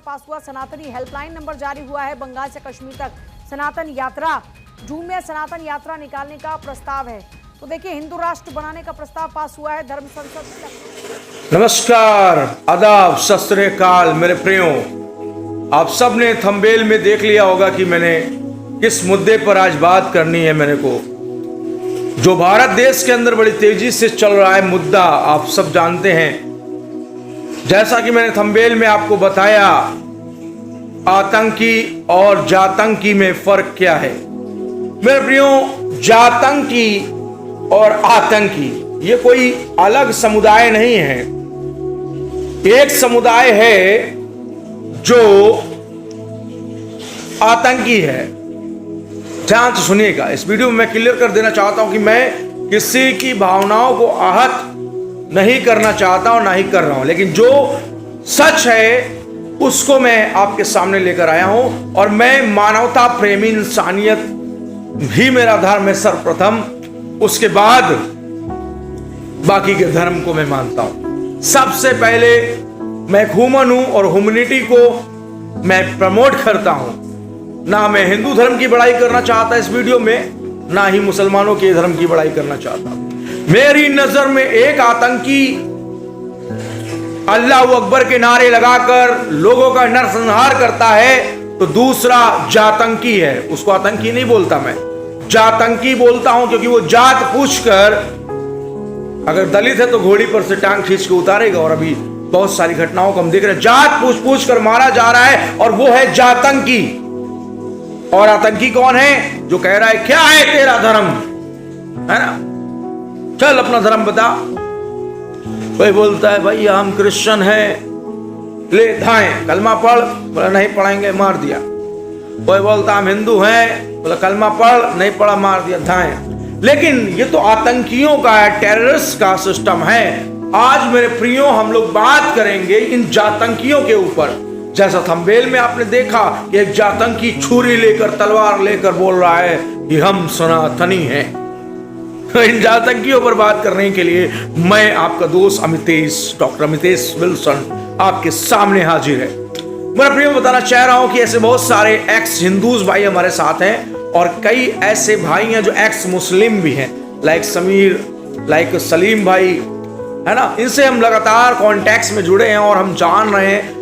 पास हुआ। सनातनी helpline number जारी हुआ है। बंगाल से कश्मीर तक सनातन यात्रा, जून में सनातन यात्रा निकालने का प्रस्ताव है। तो देखिए, हिंदू राष्ट्र बनाने का प्रस्ताव पास हुआ है धर्म संसद में। नमस्कार, आदाब, सत श्री अकाल मेरे प्रियो। आप सब ने थंबनेल में देख लिया होगा कि मैंने किस मुद्दे पर आज बात करनी है। मेरे को जो भारत देश के अंदर बड़ी तेजी से चल रहा है मुद्दा, आप सब जानते हैं। जैसा कि मैंने थंबनेल में आपको बताया, आतंकी और जातंकी में फर्क क्या है। मेरे प्रियो, जातंकी और आतंकी ये कोई अलग समुदाय नहीं है। एक समुदाय है जो आतंकी है। ध्यान से सुनिएगा, इस वीडियो में मैं क्लियर कर देना चाहता हूं कि मैं किसी की भावनाओं को आहत नहीं करना चाहता हूं, ना ही कर रहा हूं, लेकिन जो सच है उसको मैं आपके सामने लेकर आया हूं। और मैं मानवता प्रेमी, इंसानियत भी मेरा धर्म है सर्वप्रथम, उसके बाद बाकी के धर्म को मैं मानता हूं। सबसे पहले मैं ह्यूमन हूं और ह्यूमैनिटी को मैं प्रमोट करता हूं। ना मैं हिंदू धर्म की बड़ाई करना चाहता इस वीडियो में, ना ही मुसलमानों के धर्म की बड़ाई करना चाहता। मेरी नजर में एक आतंकी अल्लाह अकबर के नारे लगाकर लोगों का नरसंहार करता है, तो दूसरा जातंकी है। उसको आतंकी नहीं बोलता, मैं जातंकी बोलता हूं, क्योंकि वो जात पूछकर, अगर दलित है तो घोड़ी पर से टांग खींच के उतारेगा। और अभी बहुत सारी घटनाओं को हम देख रहे हैं, जात पूछ कर मारा जा रहा है, और वो है जातंकी। और आतंकी कौन है? जो कह रहा है क्या है तेरा धर्म, है ना, चल अपना धर्म बता। कोई बोलता है भाई हम क्रिश्चियन हैं, ले धाएं कलमा पढ़, बोला नहीं पढ़ेंगे, मार दिया। कोई बोलता हम हिंदू हैं, बोला कलमा पढ़, नहीं पढ़ा, मार दिया, धाएं। लेकिन ये तो आतंकियों का है, टेररिस्ट का सिस्टम है। आज मेरे प्रियो हम लोग बात करेंगे इन जातंकियों के ऊपर। जैसा थंबनेल में आपने देखा कि एक जातंकी छुरी लेकर, तलवार लेकर बोल रहा है कि हम सनातनी हैं। इन जातंकियों पर बात करने के लिए मैं आपका दोस्त अमितेश, डॉक्टर अमितेश विल्सन आपके सामने हाजिर है। मैं प्रियो बताना चाह रहा हूं कि ऐसे बहुत सारे एक्स हिंदूज भाई हमारे साथ हैं, और कई ऐसे भाई हैं जो एक्स मुस्लिम भी हैं, लाइक समीर, लाइक सलीम भाई, है ना। इनसे हम लगातार कॉन्टैक्ट्स में जुड़े हैं और हम जान रहे हैं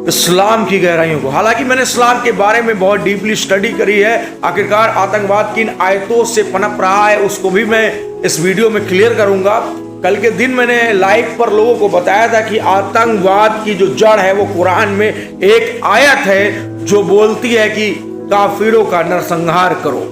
इस्लाम की गहराइयों को। हालांकि मैंने इस्लाम के बारे में बहुत डीपली स्टडी करी है, आखिरकार आतंकवाद किन आयतों से पनप रहा है उसको भी मैं इस वीडियो में क्लियर करूंगा। कल के दिन मैंने लाइव पर लोगों को बताया था कि आतंकवाद की जो जड़ है वो कुरान में एक आयत है जो बोलती है कि काफिरों का नरसंहार करो,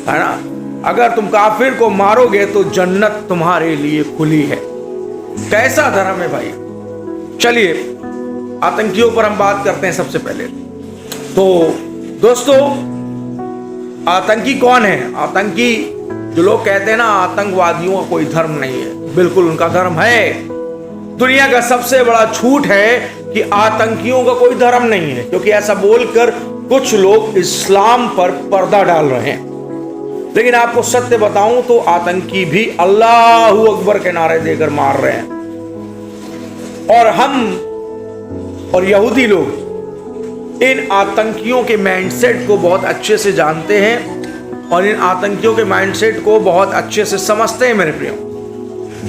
है ना। अगर तुम काफिर को मारोगे तो जन्नत तुम्हारे लिए खुली है। कैसा धर्म है भाई। चलिए आतंकियों पर हम बात करते हैं सबसे पहले। तो दोस्तों, आतंकी कौन है? आतंकी जो लोग कहते हैं ना आतंकवादियों का कोई धर्म नहीं है, बिल्कुल उनका धर्म है। दुनिया का सबसे बड़ा झूठ है कि आतंकियों का कोई धर्म नहीं है, क्योंकि ऐसा बोलकर कुछ लोग इस्लाम पर पर्दा डाल रहे हैं। लेकिन आपको सत्य बताऊं तो आतंकी भी अल्लाहू अकबर के नारे देकर मार रहे हैं। और हम और यहूदी लोग इन आतंकियों के माइंडसेट को बहुत अच्छे से जानते हैं और इन आतंकियों के माइंडसेट को बहुत अच्छे से समझते हैं मेरे प्रियो।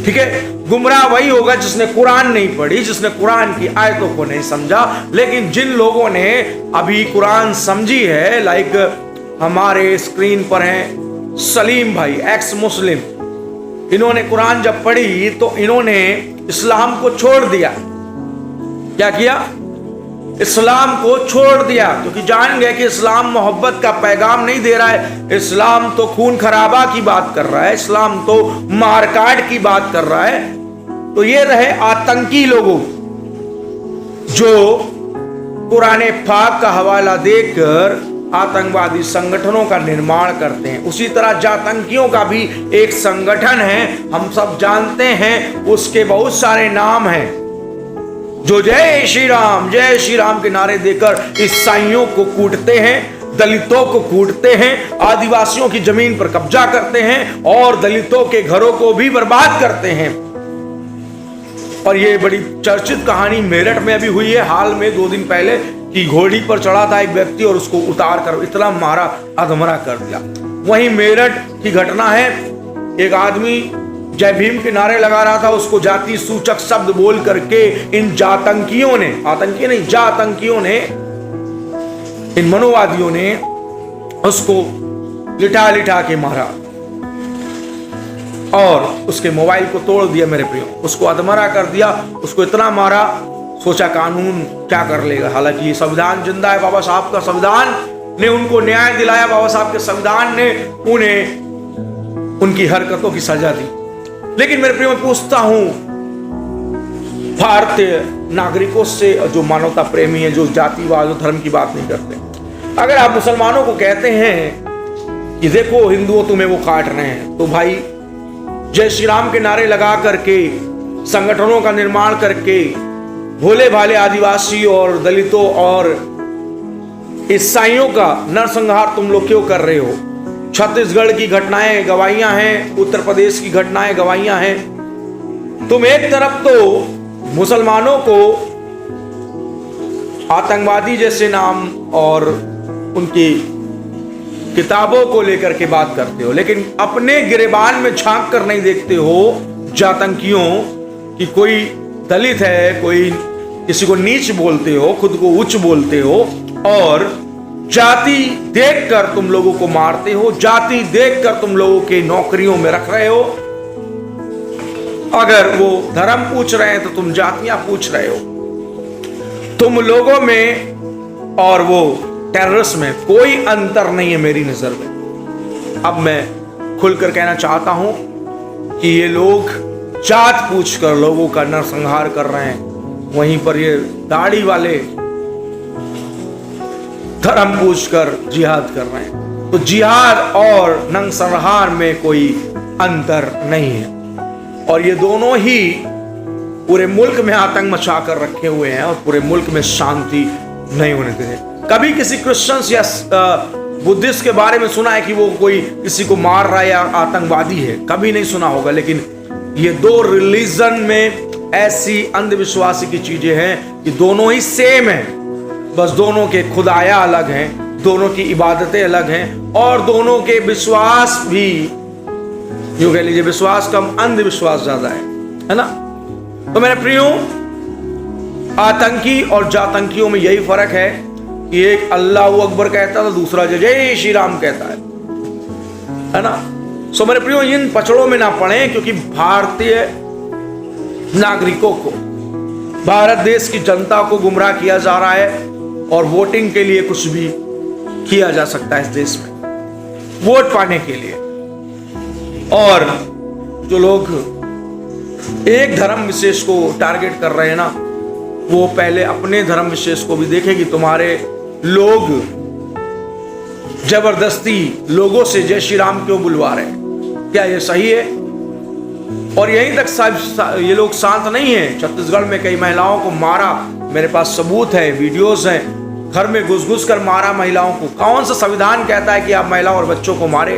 ठीक है, गुमराह वही होगा जिसने कुरान नहीं पढ़ी, जिसने कुरान की आयतों को नहीं समझा। लेकिन जिन लोगों ने अभी कुरान समझी है, लाइक हमारे स्क्रीन पर हैं सलीम भाई, एक्स मुस्लिम, इन्होंने कुरान जब पढ़ी तो इन्होंने इस्लाम को छोड़ दिया। क्या किया? इस्लाम को छोड़ दिया, क्योंकि जान गए कि इस्लाम मोहब्बत का पैगाम नहीं दे रहा है। इस्लाम तो खून खराबा की बात कर रहा है, इस्लाम तो मारकाट की बात कर रहा है। तो ये रहे आतंकी लोगों जो कुरान पाक का हवाला देकर आतंकवादी संगठनों का निर्माण करते हैं। उसी तरह जातंकियों का भी एक संगठन है, हम सब जानते हैं, उसके बहुत सारे नाम हैं, जो जय श्री राम के नारे देकर ईसाइयों को कूटते हैं, दलितों को कूटते हैं, आदिवासियों की जमीन पर कब्जा करते हैं और दलितों के घरों को भी बर्बाद करते हैं। और ये बड़ी चर्चित कहानी मेरठ में अभी हुई है हाल में 2 दिन पहले, कि घोड़ी पर चढ़ा था एक व्यक्ति और उसको उतार कर इतना मारा, अधमरा कर दिया। वहीं मेरठ की घटना है, एक आदमी जय भीम के नारे लगा रहा था, उसको जाति सूचक शब्द बोल करके इन जातंकियों ने, आतंकी नहीं, जातंकियों ने, इन मनोवादियों ने उसको लिटा लिटा के मारा और उसके मोबाइल को तोड़ दिया मेरे प्रियो, उसको अधमरा कर दिया, उसको इतना मारा, सोचा कानून क्या कर लेगा। हालांकि ये संविधान जिंदा है, बाबा साहब का संविधान ने उनको न्याय दिलाया, बाबा साहब के संविधान ने उन्हें उनकी हरकतों की सजा दी। लेकिन मेरे प्रियो, मैं पूछता हूं भारतीय नागरिकों से जो मानवता प्रेमी है, जो जातिवाद, जो धर्म की बात नहीं करते, अगर आप मुसलमानों को कहते हैं कि देखो हिंदुओं तुम्हें वो काट रहे हैं, तो भाई जय श्री राम के नारे लगा करके, संगठनों का निर्माण करके, भोले भाले आदिवासी और दलितों और ईसाइयों का नरसंहार तुम लोग क्यों कर रहे हो? छत्तीसगढ़ की घटनाएं गवाहियां हैं, उत्तर प्रदेश की घटनाएं गवाहियां हैं। तुम एक तरफ तो मुसलमानों को आतंकवादी जैसे नाम और उनकी किताबों को लेकर के बात करते हो, लेकिन अपने गिरेबान में झांक कर नहीं देखते हो जातंकियों कि कोई दलित है, कोई किसी को नीच बोलते हो, खुद को उच्च बोलते हो, और जाति देखकर तुम लोगों को मारते हो, जाति देखकर तुम लोगों के नौकरियों में रख रहे हो। अगर वो धर्म पूछ रहे हैं तो तुम जातियां पूछ रहे हो। तुम लोगों में और वो टेररिस्ट में कोई अंतर नहीं है मेरी नजर में। अब मैं खुलकर कहना चाहता हूं कि ये लोग जात पूछकर लोगों का नरसंहार कर रहे हैं, वहीं पर ये दाढ़ी वाले धर्म पूछकर जिहाद कर रहे हैं। तो जिहाद और नरसंहार में कोई अंतर नहीं है, और ये दोनों ही पूरे मुल्क में आतंक मचा कर रखे हुए हैं और पूरे मुल्क में शांति नहीं होने देते। कभी किसी क्रिश्चियंस या बुद्धिस्ट के बारे में सुना है कि वो कोई किसी को मार रहा है या आतंकवादी है? कभी नहीं सुना होगा। लेकिन ये दो रिलीजन में ऐसी अंधविश्वासी की चीजें हैं कि दोनों ही सेम हैं, बस दोनों के खुदाया अलग हैं, दोनों की इबादतें अलग हैं, और दोनों के विश्वास भी, यूं कह लीजिए, विश्वास कम अंधविश्वास ज्यादा है ना। तो मेरे प्रियो, आतंकी और जातंकियों में यही फर्क है कि एक अल्लाह अकबर कहता है, दूसरा जय श्री राम कहता है ना। सो मेरे प्रियो, इन पचड़ों में ना पड़े, क्योंकि भारतीय नागरिकों को, भारत देश की जनता को गुमराह किया जा रहा है, और वोटिंग के लिए कुछ भी किया जा सकता है इस देश में, वोट पाने के लिए। और जो लोग एक धर्म विशेष को टारगेट कर रहे हैं ना, वो पहले अपने धर्म विशेष को भी देखें कि तुम्हारे लोग जबरदस्ती लोगों से जय श्री राम क्यों बुलवा रहे हैं, क्या ये सही है? और यहीं तक ये लोग शांत नहीं है। छत्तीसगढ़ में कई महिलाओं को मारा, मेरे पास सबूत है, वीडियोस हैं, घर में घुस घुस कर मारा महिलाओं को। कौन सा संविधान कहता है कि आप महिला और बच्चों को मारे?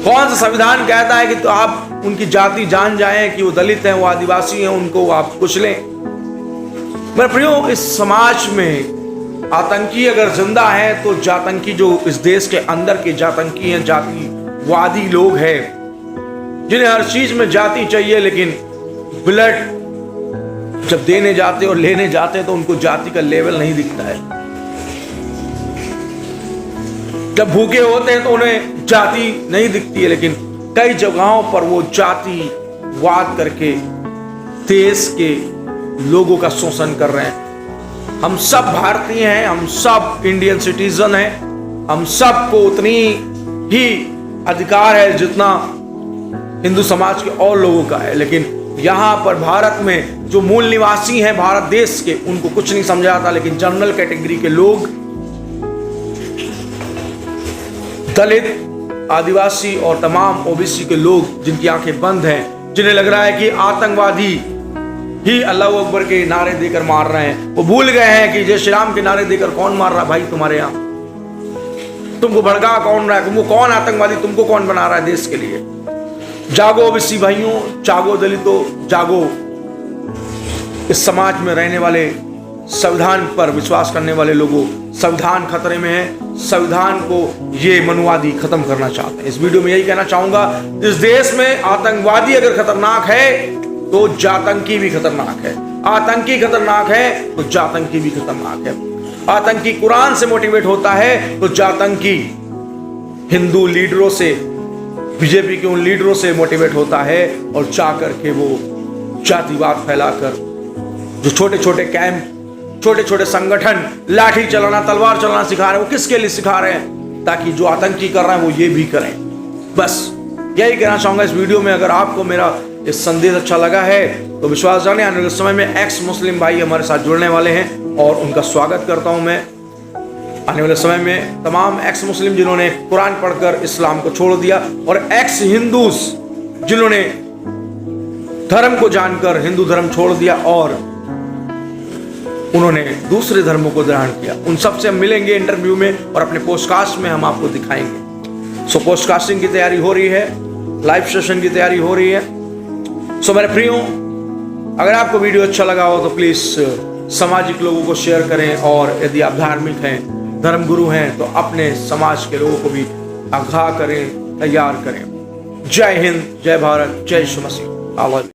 कौन सा संविधान कहता है कि तो आप उनकी जाति जान जाएं कि वो दलित हैं, वो आदिवासी हैं, उनको आप कुचलें? मेरे प्रियो, इस समाज में आतंकी अगर जिंदा है तो जातंकी जो इस देश के अंदर के जातंकी हैं, जातिवादी लोग हैं, जिन्हें हर चीज में जाति चाहिए, लेकिन ब्लड जब देने जाते और लेने जाते तो उनको जाति का लेवल नहीं दिखता है। जब भूखे होते हैं तो उन्हें जाति नहीं दिखती है, लेकिन कई जगहों पर वो जातिवाद करके देश के लोगों का शोषण कर रहे हैं। हम सब भारतीय हैं, हम सब इंडियन सिटीजन हैं, हम सबको उतनी ही अधिकार है जितना हिंदू समाज के और लोगों का है। लेकिन यहां पर भारत में जो मूल निवासी हैं भारत देश के, उनको कुछ नहीं समझा जाता, लेकिन जनरल कैटेगरी के लोग, दलित, आदिवासी और तमाम ओबीसी के लोग, जिनकी आंखें बंद हैं, जिन्हें लग रहा है कि आतंकवादी ही अल्लाह अकबर के नारे देकर मार रहे हैं, वो भूल गए हैं कि जय श्री राम के नारे देकर कौन मार रहा है भाई तुम्हारे यहां? तुमको भड़का कौन रहा है? तुमको कौन आतंकवादी, तुमको कौन बना रहा है देश के लिए? जागो ओबीसी भाइयों, जागो दलितों, जागो इस समाज में रहने वाले, संविधान पर विश्वास करने वाले लोगों, संविधान खतरे में है। संविधान को ये मनुवादी खत्म करना चाहते हैं। इस वीडियो में यही कहना चाहूंगा, इस देश में आतंकवादी अगर खतरनाक है तो जातंकी भी खतरनाक है। आतंकी खतरनाक है तो जातंकी भी खतरनाक है। आतंकी कुरान से मोटिवेट होता है तो जातंकी हिंदू लीडरों से, बीजेपी के उन लीडरों से मोटिवेट होता है और जाकर के वो जातिवाद फैलाकर जो छोटे छोटे कैंप, छोटे छोटे संगठन लाठी चलाना, तलवार चलाना सिखा रहे हैं, वो किसके लिए सिखा रहे हैं? ताकि जो आतंकी कर रहे हैं वो ये भी करें। बस यही कहना चाहूंगा इस वीडियो में। अगर आपको मेरा इस संदेश अच्छा लगा है तो विश्वास जाने, आने वाले समय में एक्स मुस्लिम भाई हमारे साथ जुड़ने वाले हैं और उनका स्वागत करता हूं मैं। आने वाले समय में तमाम एक्स मुस्लिम जिन्होंने कुरान पढ़कर इस्लाम को छोड़ दिया और एक्स हिंदूस जिन्होंने धर्म को जानकर हिंदू धर्म छोड़ दिया और उन्होंने दूसरे धर्मों को ग्रहण किया, उन सब से हम मिलेंगे इंटरव्यू में और अपने पोस्टकास्ट में हम आपको दिखाएंगे। सो पोस्टकास्टिंग की तैयारी हो रही है, लाइव सेशन की तैयारी हो रही है। सो मेरे प्रियो, अगर आपको वीडियो अच्छा लगा हो तो प्लीज सामाजिक लोगों को शेयर करें और यदि आप धार्मिक हैं, धर्मगुरु हैं तो अपने समाज के लोगों को भी आगाह करें, तैयार करें। जय हिंद, जय भारत, जय यीशु मसीह।